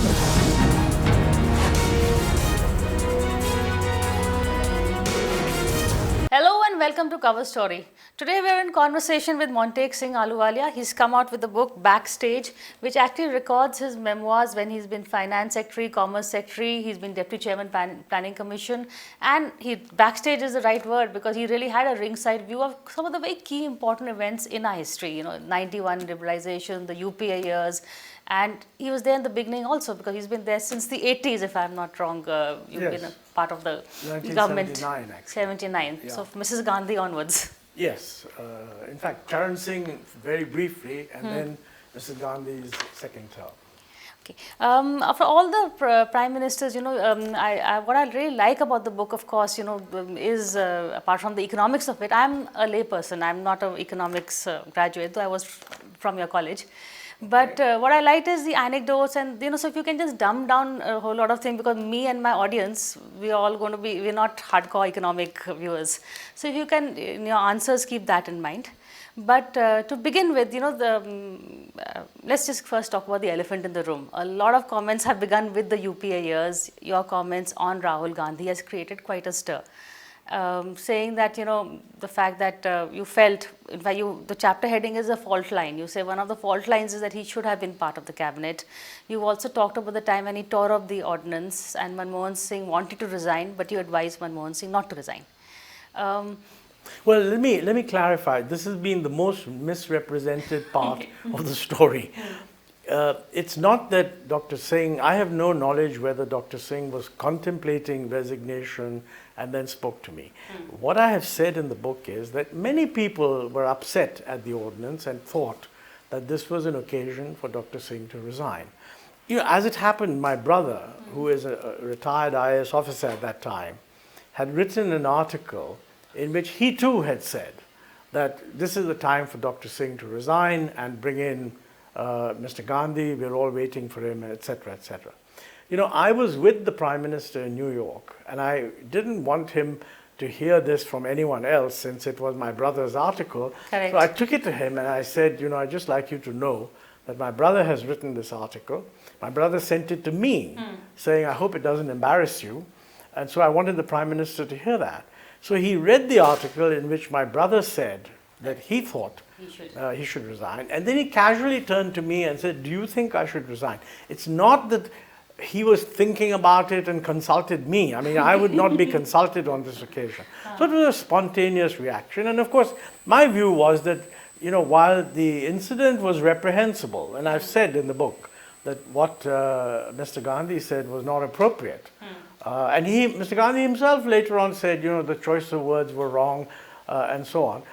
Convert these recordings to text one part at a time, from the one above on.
Hello and welcome to Cover Story. Today we are in conversation with Montek Singh Ahluwalia. He's come out with the book Backstage, which actually records his memoirs when he's been Finance Secretary, Commerce Secretary, he's been Deputy Chairman Planning Commission, and backstage is the right word because he really had a ringside view of some of the very key important events in our history, 91 liberalization, the UPA years, and he was there in the beginning also because he's been there since the 80s, if I'm not wrong. You've been a part of the government. 1979 actually. 79. Yeah. So Mrs. Gandhi onwards. Yes. In fact, Charan Singh very briefly, and then Mrs. Gandhi's second term. Okay. For all the prime ministers, what I really like about the book, of course, is apart from the economics of it, I'm a lay person. I'm not an economics graduate, though I was from your college. But what I liked is the anecdotes, and so if you can just dumb down a whole lot of things, because me and my audience, we're not hardcore economic viewers. So if you can, in your answers, keep that in mind. But to begin with, let's just first talk about the elephant in the room. A lot of comments have begun with the UPA years. Your comments on Rahul Gandhi has created quite a stir. Saying that, the fact that you felt, in fact, the chapter heading is a fault line. You say one of the fault lines is that he should have been part of the cabinet. You've also talked about the time when he tore up the ordinance and Manmohan Singh wanted to resign, but you advised Manmohan Singh not to resign. Well, let me clarify. This has been the most misrepresented part of the story. It's not that Dr. Singh, I have no knowledge whether Dr. Singh was contemplating resignation and then spoke to me. What I have said in the book is that many people were upset at the ordinance and thought that this was an occasion for Dr. Singh to resign. As it happened, my brother, who is a retired IAS officer at that time, had written an article in which he too had said that this is the time for Dr. Singh to resign and bring in Mr. Gandhi, we're all waiting for him, etc., etc. I was with the Prime Minister in New York, and I didn't want him to hear this from anyone else since it was my brother's article. Correct. So I took it to him and I said, I'd just like you to know that my brother has written this article. My brother sent it to me, saying, I hope it doesn't embarrass you. And so I wanted the Prime Minister to hear that. So he read the article in which my brother said that he thought he should resign. And then he casually turned to me and said, do you think I should resign? It's not that he was thinking about it and consulted me. I mean, I would not be consulted on this occasion. So it was a spontaneous reaction. And of course, my view was that, while the incident was reprehensible, and I've said in the book that what Mr. Gandhi said was not appropriate. And Mr. Gandhi himself later on said, the choice of words were wrong, and so on.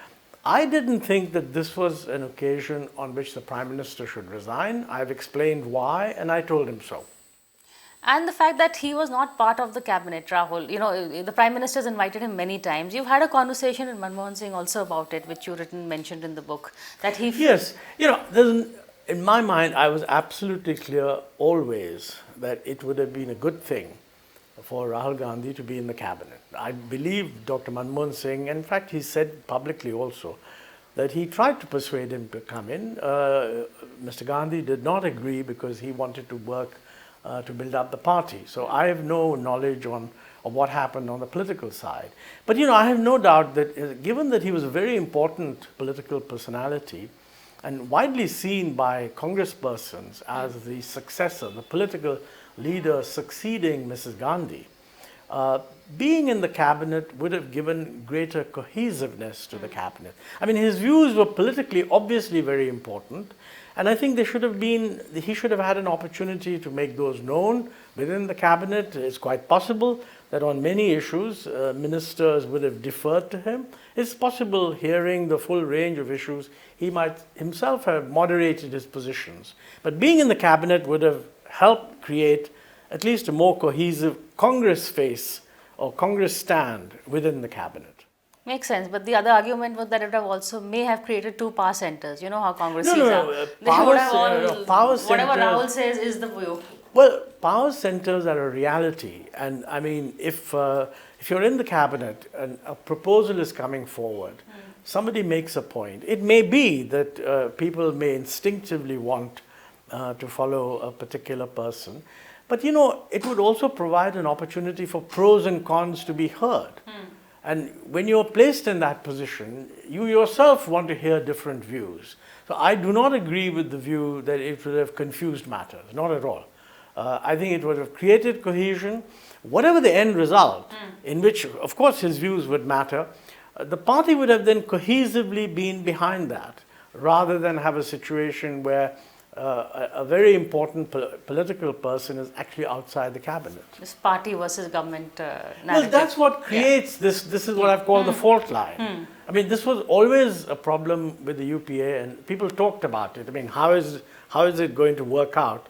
I didn't think that this was an occasion on which the Prime Minister should resign. I've explained why, and I told him so. And the fact that he was not part of the cabinet, Rahul, the Prime Minister has invited him many times. You've had a conversation with Manmohan Singh also about it, which you mentioned in the book. That he... Yes, in my mind, I was absolutely clear always that it would have been a good thing for Rahul Gandhi to be in the cabinet. I believe Dr. Manmohan Singh, and in fact he said publicly also, that he tried to persuade him to come in. Mr. Gandhi did not agree because he wanted to work to build up the party. So I have no knowledge of what happened on the political side. But I have no doubt that given that he was a very important political personality and widely seen by congresspersons as the successor, the political leader succeeding Mrs. Gandhi, being in the cabinet would have given greater cohesiveness to the cabinet. I mean, his views were politically obviously very important, and I think he should have had an opportunity to make those known within the cabinet. It's quite possible that on many issues, ministers would have deferred to him. It's possible, hearing the full range of issues, he might himself have moderated his positions. But being in the cabinet would have helped create at least a more cohesive Congress face or Congress stand within the cabinet. Makes sense, but the other argument was that it may have created two power centers. You know how Congress are. Power centers, whatever Rahul says is the view. Well, power centers are a reality, and I mean, if you're in the cabinet and a proposal is coming forward, somebody makes a point. It may be that people may instinctively want to follow a particular person. But you know, it would also provide an opportunity for pros and cons to be heard. And when you're placed in that position, you yourself want to hear different views. So I do not agree with the view that it would have confused matters, not at all. I think it would have created cohesion. Whatever the end result, in which, of course, his views would matter, the party would have then cohesively been behind that, rather than have a situation where a very important political person is actually outside the cabinet. This party versus government narrative. Well, that's what creates this. This is what I've called the fault line. I mean, this was always a problem with the UPA, and people talked about it. I mean, how is it going to work out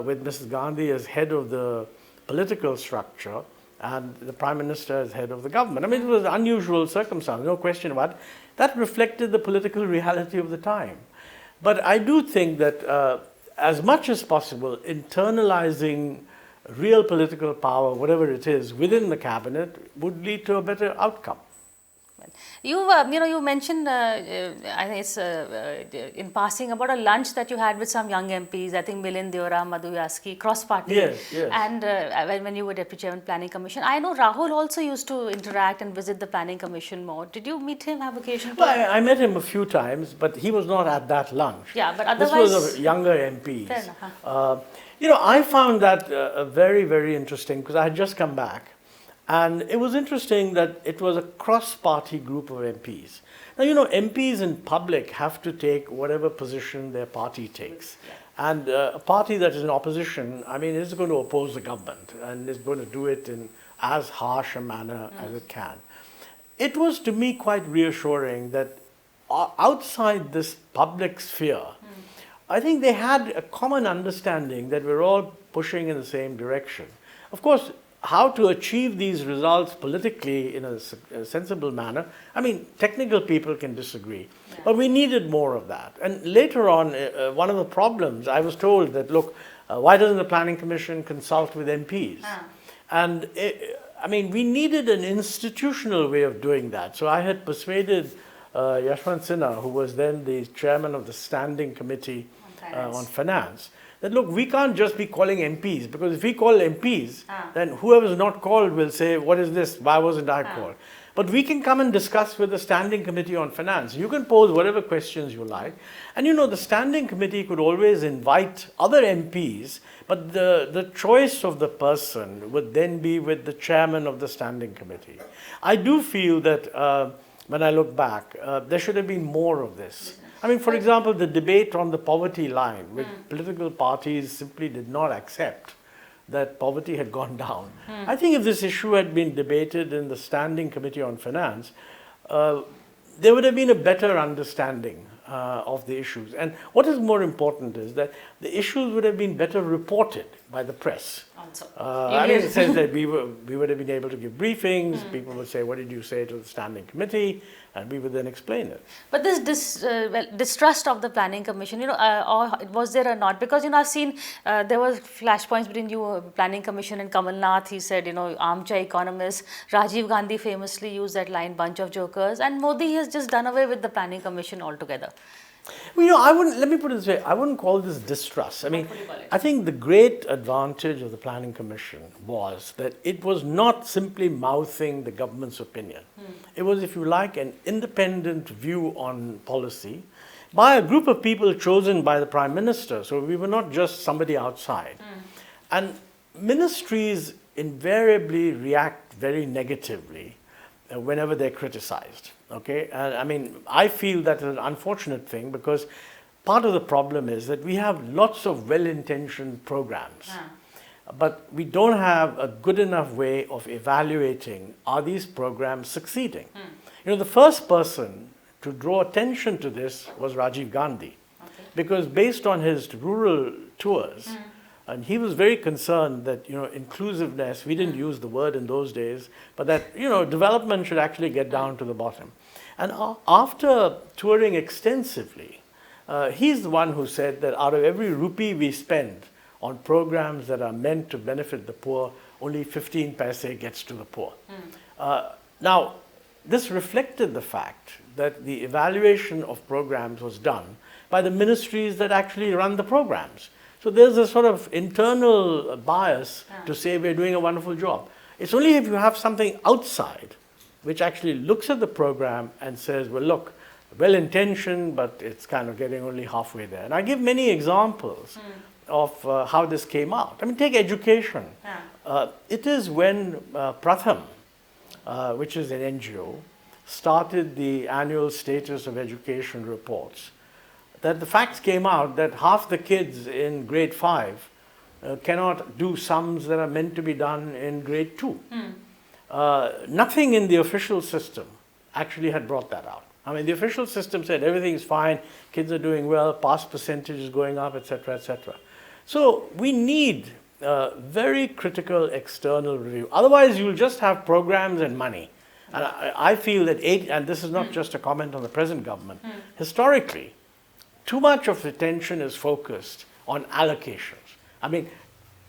with Mrs. Gandhi as head of the political structure and the Prime Minister as head of the government? I mean, it was an unusual circumstance, no question about it. That reflected the political reality of the time. But I do think that as much as possible, internalizing real political power, whatever it is, within the cabinet would lead to a better outcome. You mentioned, I think it's in passing, about a lunch that you had with some young MPs. I think Milind Deora, Madhu Yaski, cross-party. Yes. And when you were Deputy Chairman Planning Commission, I know Rahul also used to interact and visit the Planning Commission more. Did you meet him, have occasion? Well, I met him a few times, but he was not at that lunch. Yeah, but otherwise... This was of younger MPs. Fair enough. You know, I found that very, very interesting because I had just come back. And it was interesting that it was a cross-party group of MPs. Now, you know, MPs in public have to take whatever position their party takes. And a party that is in opposition, I mean, is going to oppose the government and is going to do it in as harsh a manner as it can. It was, to me, quite reassuring that outside this public sphere, I think they had a common understanding that we're all pushing in the same direction. Of course, how to achieve these results politically in a sensible manner, I mean, technical people can disagree, but we needed more of that. And later on, one of the problems, I was told that, look, why doesn't the Planning Commission consult with MPs? And I mean, we needed an institutional way of doing that. So I had persuaded Yashwant Sinha, who was then the chairman of the Standing Committee on Finance, that look, we can't just be calling MPs, because if we call MPs, then whoever's not called will say, what is this? Why wasn't I called? But we can come and discuss with the Standing Committee on Finance. You can pose whatever questions you like. And you know, the Standing Committee could always invite other MPs, but the choice of the person would then be with the chairman of the Standing Committee. I do feel that when I look back, there should have been more of this. I mean, for example, the debate on the poverty line, which political parties simply did not accept that poverty had gone down. I think if this issue had been debated in the Standing Committee on Finance, there would have been a better understanding of the issues. And what is more important is that the issues would have been better reported by the press. I mean, in the sense that we would have been able to give briefings, people would say, what did you say to the Standing Committee? And we would then explain it. But this distrust of the Planning Commission, you know, or was there or not? Because, you know, I've seen there were flashpoints between you, Planning Commission, and Kamal Nath. He said, you know, armchair economists. Rajiv Gandhi famously used that line, bunch of jokers. And Modi has just done away with the Planning Commission altogether. Well, you know, let me put it this way, I wouldn't call this distrust. I mean, I think the great advantage of the Planning Commission was that it was not simply mouthing the government's opinion. It was, if you like, an independent view on policy by a group of people chosen by the Prime Minister. So we were not just somebody outside. And ministries invariably react very negatively whenever they're criticized. Okay, and I mean, I feel that is an unfortunate thing, because part of the problem is that we have lots of well-intentioned programs, but we don't have a good enough way of evaluating, are these programs succeeding? You know, the first person to draw attention to this was Rajiv Gandhi, because based on his rural tours, and he was very concerned that, you know, inclusiveness, we didn't use the word in those days, but that, you know, development should actually get down to the bottom. And after touring extensively, he's the one who said that out of every rupee we spend on programs that are meant to benefit the poor, only 15 paise gets to the poor. Now, this reflected the fact that the evaluation of programs was done by the ministries that actually run the programs. So there's a sort of internal bias to say we're doing a wonderful job. It's only if you have something outside which actually looks at the program and says, well, look, well-intentioned, but it's kind of getting only halfway there. And I give many examples of how this came out. I mean, take education. It is when Pratham, which is an NGO, started the annual status of education reports, that the facts came out that half the kids in grade 5 cannot do sums that are meant to be done in grade 2. Nothing in the official system actually had brought that out. I mean, the official system said everything is fine, kids are doing well, pass percentage is going up, etc., etc. So we need very critical external review. Otherwise, you'll just have programs and money. And I feel that, and this is not just a comment on the present government, historically, too much of attention is focused on allocations. I mean,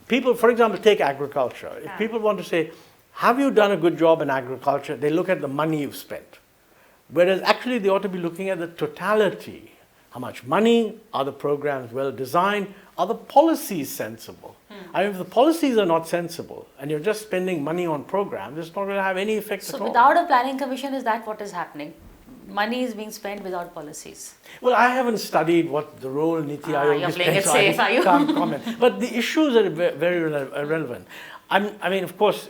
people, for example, take agriculture. If people want to say, have you done a good job in agriculture? They look at the money you've spent. Whereas actually they ought to be looking at the totality. How much money? Are the programs well designed? Are the policies sensible? I mean, if the policies are not sensible and you're just spending money on programs, it's not going to have any effect at all. So without a planning commission, is that what is happening? Money is being spent without policies. Well, I haven't studied what the role Niti Aayog you're is playing it so safe, are you? can't comment. But the issues are very relevant. I mean, of course,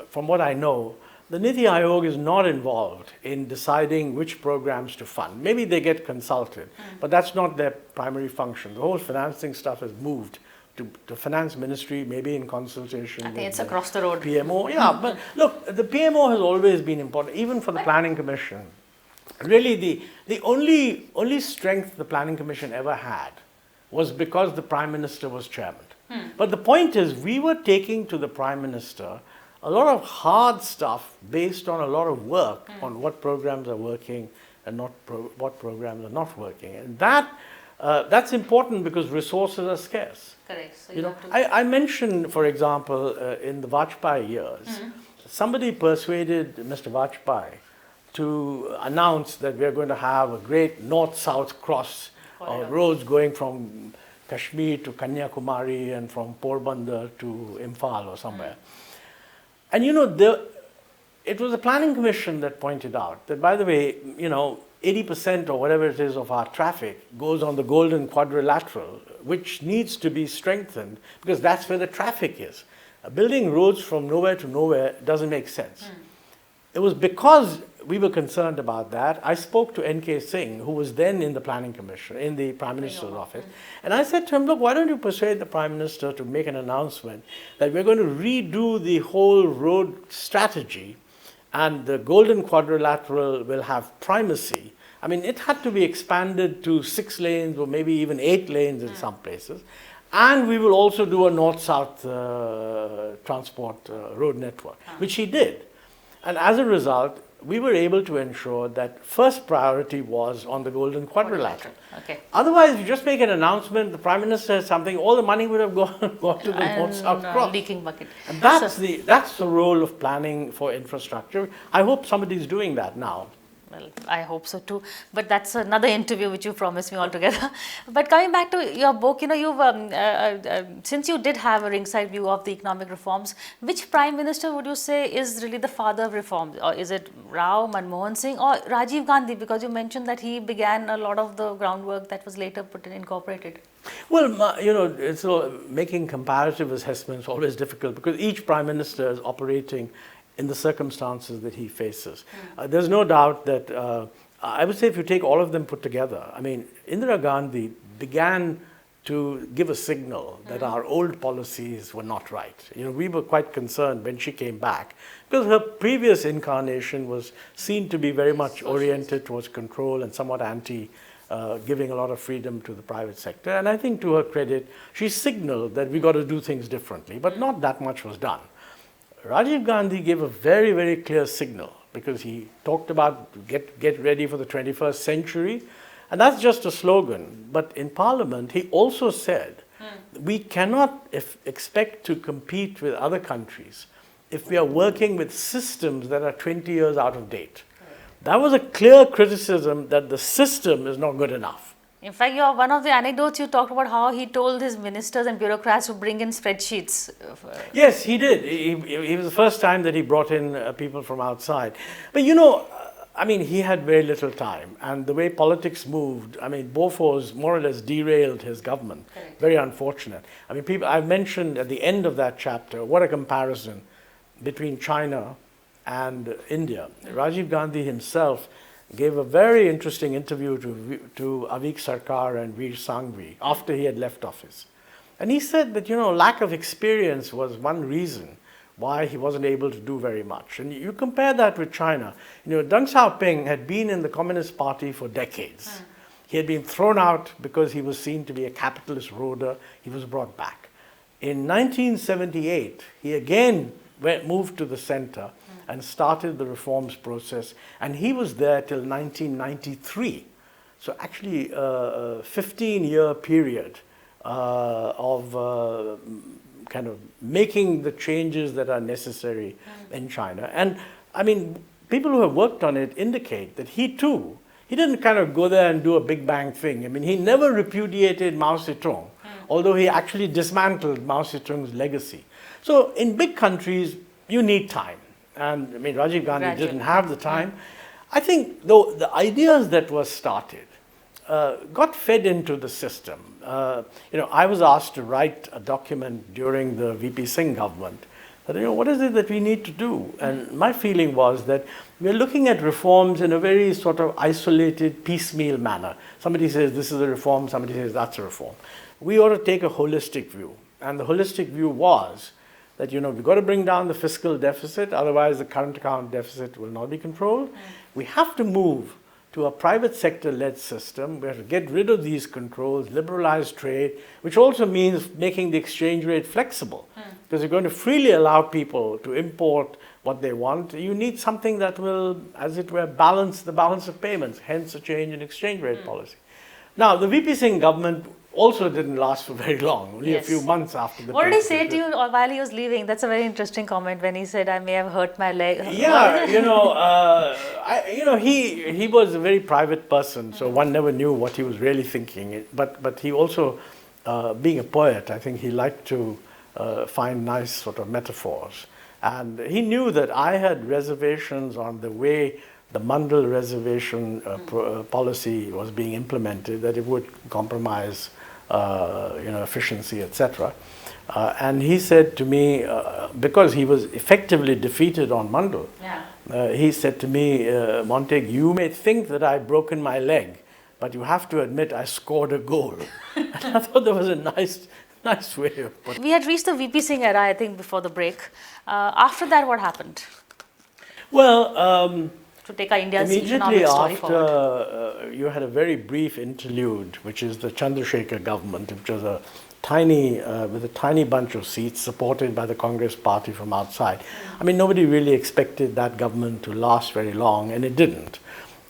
from what I know, the Niti Aayog is not involved in deciding which programs to fund. Maybe they get consulted, but that's not their primary function. The whole financing stuff has moved to the finance ministry, maybe in consultation. I think it's across the road. PMO, yeah. But look, the PMO has always been important, even for the Planning Commission. Really, the only strength the Planning Commission ever had was because the Prime Minister was chairman. But the point is, we were taking to the Prime Minister a lot of hard stuff based on a lot of work on what programs are working and what programs are not working. And that's important because resources are scarce. Correct. So you know, I mentioned, for example, in the Vajpayee years, somebody persuaded Mr. Vajpayee to announce that we're going to have a great north-south cross roads going from Kashmir to Kanyakumari and from Porbandar to Imphal or somewhere. And you know, it was the Planning Commission that pointed out that, by the way, you know, 80% or whatever it is of our traffic goes on the Golden Quadrilateral, which needs to be strengthened because that's where the traffic is. Building roads from nowhere to nowhere doesn't make sense. It was because we were concerned about that. I spoke to N.K. Singh, who was then in the Planning Commission, in the Prime Minister's office. And I said to him, look, why don't you persuade the Prime Minister to make an announcement that we're going to redo the whole road strategy and the Golden Quadrilateral will have primacy. I mean, it had to be expanded to 6 lanes or maybe even 8 lanes in some places. And we will also do a north-south transport road network, which he did. And as a result, we were able to ensure that first priority was on the Golden Quadrilateral. Okay. Otherwise, you just make an announcement, the Prime Minister says something, all the money would have gone to the north-south cross. Leaking bucket. And that's the role of planning for infrastructure. I hope somebody's doing that now. Well, I hope so too. But that's another interview which you promised me altogether. But coming back to your book, you know, you've since you did have a ringside view of the economic reforms, which Prime Minister would you say is really the father of reforms? Or is it Rao, Manmohan Singh, or Rajiv Gandhi? Because you mentioned that he began a lot of the groundwork that was later incorporated. Well, you know, so making comparative assessments is always difficult because each Prime Minister is operating in the circumstances that he faces. There's no doubt that, I would say if you take all of them put together, I mean, Indira Gandhi began to give a signal that our old policies were not right. You know, we were quite concerned when she came back because her previous incarnation was seen to be very much oriented towards control and somewhat anti giving a lot of freedom to the private sector. And I think to her credit, she signaled that we got to do things differently, but not that much was done. Rajiv Gandhi gave a very, very clear signal because he talked about get ready for the 21st century. And that's just a slogan. But in Parliament, he also said, we cannot expect to compete with other countries if we are working with systems that are 20 years out of date. That was a clear criticism that the system is not good enough. In fact, one of the anecdotes you talked about how he told his ministers and bureaucrats to bring in spreadsheets. Yes, he did. He was the first time that he brought in people from outside. But I mean, he had very little time. And the way politics moved, I mean, Bofors more or less derailed his government. Correct. Very unfortunate. I mean, I mentioned at the end of that chapter, what a comparison between China and India. Rajiv Gandhi himself gave a very interesting interview to Avik Sarkar and Veer Sanghvi after he had left office. And he said that, lack of experience was one reason why he wasn't able to do very much. And you compare that with China. Deng Xiaoping had been in the Communist Party for decades. He had been thrown out because he was seen to be a capitalist roader. He was brought back. In 1978, he again moved to the center and started the reforms process. And he was there till 1993. So actually a 15-year period of kind of making the changes that are necessary in China. And I mean, people who have worked on it indicate that he didn't kind of go there and do a big bang thing. I mean, he never repudiated Mao Zedong, although he actually dismantled Mao Zedong's legacy. So in big countries, you need time. And I mean, Rajiv Gandhi didn't have the time. I think, though, the ideas that were started got fed into the system. I was asked to write a document during the VP Singh government that, what is it that we need to do? And my feeling was that we're looking at reforms in a very sort of isolated, piecemeal manner. Somebody says this is a reform, somebody says that's a reform. We ought to take a holistic view. And the holistic view was that, we've got to bring down the fiscal deficit, otherwise the current account deficit will not be controlled. We have to move to a private sector-led system. We have to get rid of these controls, liberalize trade, which also means making the exchange rate flexible. Because you're going to freely allow people to import what they want. You need something that will, as it were, balance the balance of payments, hence a change in exchange rate policy. Now, the VP Singh government also didn't last for very long, only a few months after the. What did he say to you while he was leaving? That's a very interesting comment when he said, "I may have hurt my leg." Yeah, he was a very private person, so one never knew what he was really thinking. But he also, being a poet, I think he liked to find nice sort of metaphors, and he knew that I had reservations on the way the Mandal reservation policy was being implemented, that it would compromise efficiency, etc. And he said to me, because he was effectively defeated on Mandal, he said to me, Montek, you may think that I've broken my leg, but you have to admit I scored a goal. And I thought that was a nice way of putting it. We had reached the VP Singh era, I think, before the break. After that, what happened? Well, to take our India's immediately economic story forward. after, you had a very brief interlude, which is the Chandrasekhar government, which was a tiny, with a tiny bunch of seats supported by the Congress party from outside. I mean, nobody really expected that government to last very long, and it didn't.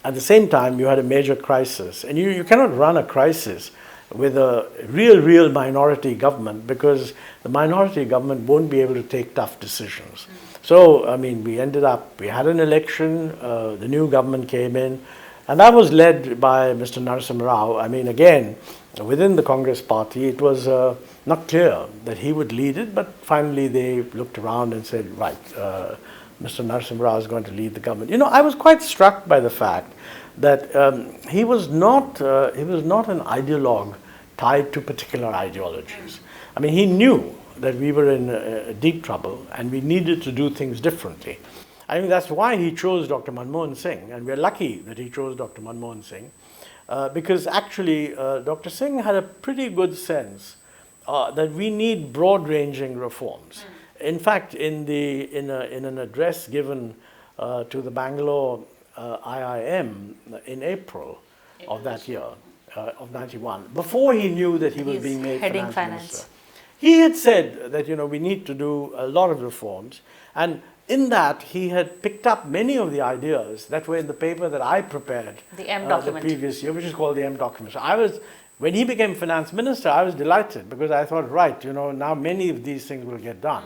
At the same time, you had a major crisis, and you cannot run a crisis with a real minority government, because the minority government won't be able to take tough decisions. So, I mean, we had an election, the new government came in, and that was led by Mr. Narasimha Rao. I mean, again, within the Congress party, it was not clear that he would lead it, but finally they looked around and said, right, Mr. Narasimha Rao is going to lead the government. I was quite struck by the fact that he was not an ideologue tied to particular ideologies. I mean, he knew that we were in deep trouble and we needed to do things differently. I mean, that's why he chose Dr. Manmohan Singh, and we're lucky that he chose Dr. Manmohan Singh, because actually Dr. Singh had a pretty good sense that we need broad-ranging reforms. In fact, in an address given to the Bangalore IIM in April of that year, of 91, before he knew that he was being made finance minister, he had said that, we need to do a lot of reforms. And in that, he had picked up many of the ideas that were in the paper that I prepared the M document the previous year, which is called the M document. So when he became finance minister, I was delighted, because I thought, right, now many of these things will get done.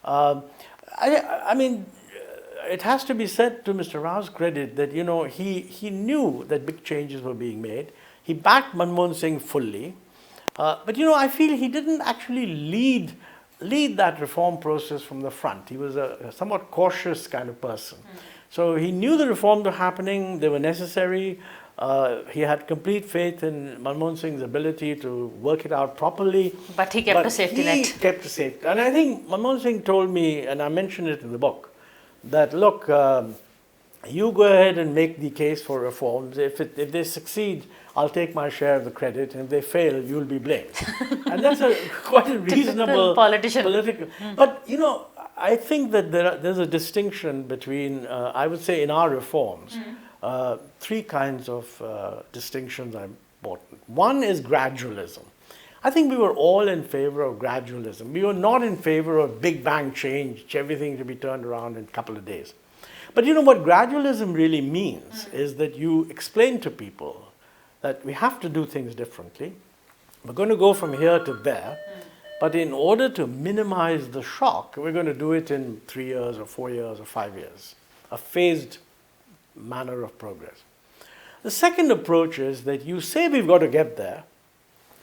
I mean, it has to be said to Mr. Rao's credit that, he knew that big changes were being made. He backed Manmohan Singh fully. But I feel he didn't actually lead that reform process from the front. He was a somewhat cautious kind of person. So he knew the reforms were happening, they were necessary. He had complete faith in Manmohan Singh's ability to work it out properly. But he kept a safety net. He kept a safety. And I think Manmohan Singh told me, and I mentioned it in the book, that look, you go ahead and make the case for reforms. If they succeed, I'll take my share of the credit, and if they fail, you'll be blamed. And that's quite a reasonable politician. Political. But I think that there's a distinction between, I would say, in our reforms, three kinds of distinctions are important. One is gradualism. I think we were all in favor of gradualism. We were not in favor of big bang change, everything to be turned around in a couple of days. But what gradualism really means is that you explain to people that we have to do things differently. We're going to go from here to there, but in order to minimize the shock, we're going to do it in 3 years or 4 years or 5 years, a phased manner of progress. The second approach is that you say we've got to get there,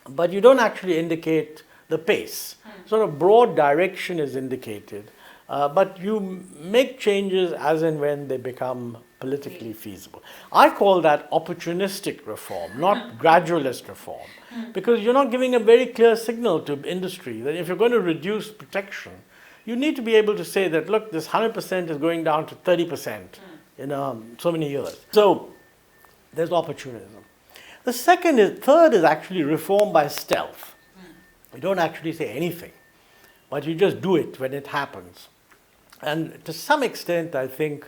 but you don't actually indicate the pace. Sort of broad direction is indicated, but you make changes as and when they become politically feasible. I call that opportunistic reform, not gradualist reform, because you're not giving a very clear signal to industry that if you're going to reduce protection, you need to be able to say that, look, this 100% is going down to 30% in so many years. So there's opportunism. The third is actually reform by stealth. You don't actually say anything, but you just do it when it happens. And to some extent, I think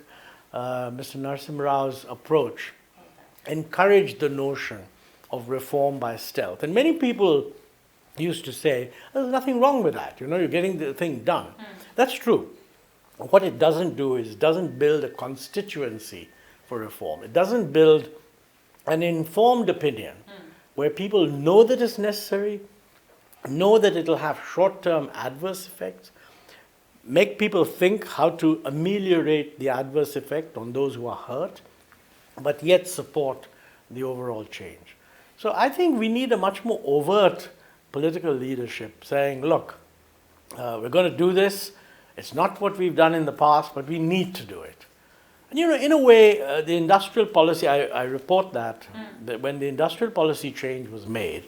Mr. Narasimha Rao's approach encouraged the notion of reform by stealth. And many people used to say, there's nothing wrong with that. You're getting the thing done. That's true. What it doesn't do is it doesn't build a constituency for reform. It doesn't build an informed opinion where people know that it's necessary, know that it'll have short-term adverse effects, make people think how to ameliorate the adverse effect on those who are hurt, but yet support the overall change. So I think we need a much more overt political leadership saying, look, we're going to do this. It's not what we've done in the past, but we need to do it. And in a way, the industrial policy, I report that when the industrial policy change was made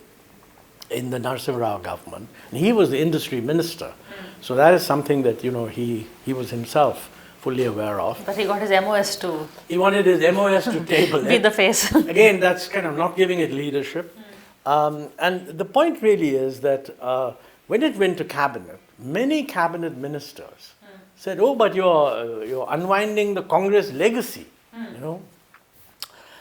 in the Narasimha Rao government, and he was the industry minister, so that is something that he was himself fully aware of. But he got his MOS to... He wanted his MOS to table it. Be the face. Again, that's kind of not giving it leadership. And the point really is that when it went to cabinet, many cabinet ministers said, oh, but you're unwinding the Congress legacy,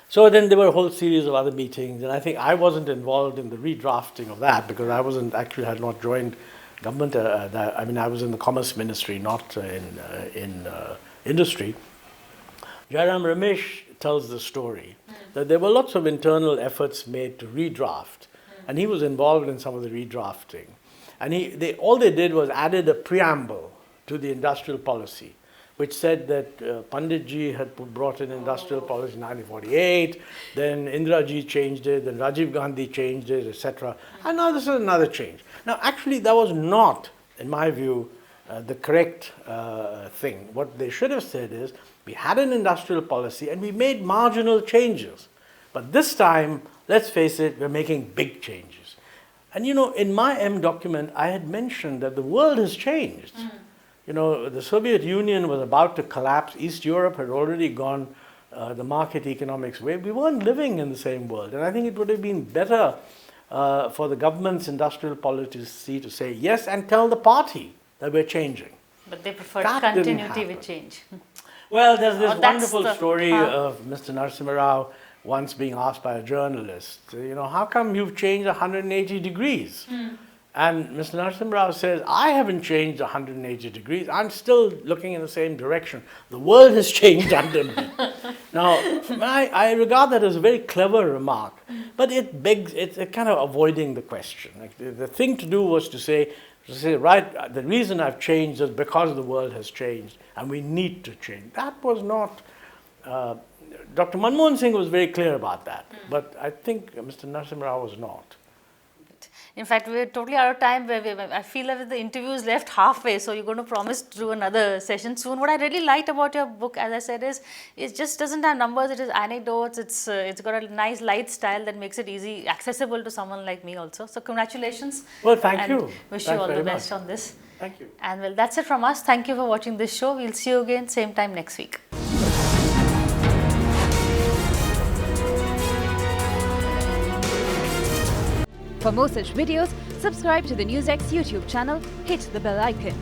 So then there were a whole series of other meetings, and I think I wasn't involved in the redrafting of that because I had not joined government. I was in the Commerce Ministry, not in industry. Jairam Ramesh tells the story that there were lots of internal efforts made to redraft, and he was involved in some of the redrafting. And all they did was added a preamble to the industrial policy, which said that Panditji had brought in industrial policy in 1948, then Indira Ji changed it, then Rajiv Gandhi changed it, etc. And now this is another change. Now, actually, that was not, in my view, the correct thing. What they should have said is, we had an industrial policy and we made marginal changes. But this time, let's face it, we're making big changes. And in my M document, I had mentioned that the world has changed. The Soviet Union was about to collapse. East Europe had already gone the market economics way. We weren't living in the same world. And I think it would have been better for the government's industrial policy to say yes and tell the party that we're changing. But they preferred continuity with change. Well, there's this wonderful story of Mr. Narasimha Rao once being asked by a journalist, how come you've changed 180 degrees? And Mr. Narasimha Rao says, I haven't changed 180 degrees. I'm still looking in the same direction. The world has changed under me. Now, I regard that as a very clever remark, but it's kind of avoiding the question. Like the thing to do was to say, right, the reason I've changed is because the world has changed and we need to change. That was not Dr. Manmohan Singh was very clear about that, but I think Mr. Narasimha Rao was not. In fact, we're totally out of time. I feel that the interview is left halfway, so you're going to promise to do another session soon. What I really liked about your book, as I said, is it just doesn't have numbers. It is anecdotes. It's got a nice light style that makes it easy, accessible to someone like me also. So congratulations. Well, thank and you. Wish Thanks you all the very best much. on this. Thank you. And well, that's it from us. Thank you for watching this show. We'll see you again same time next week. For more such videos, subscribe to the NewsX YouTube channel, hit the bell icon.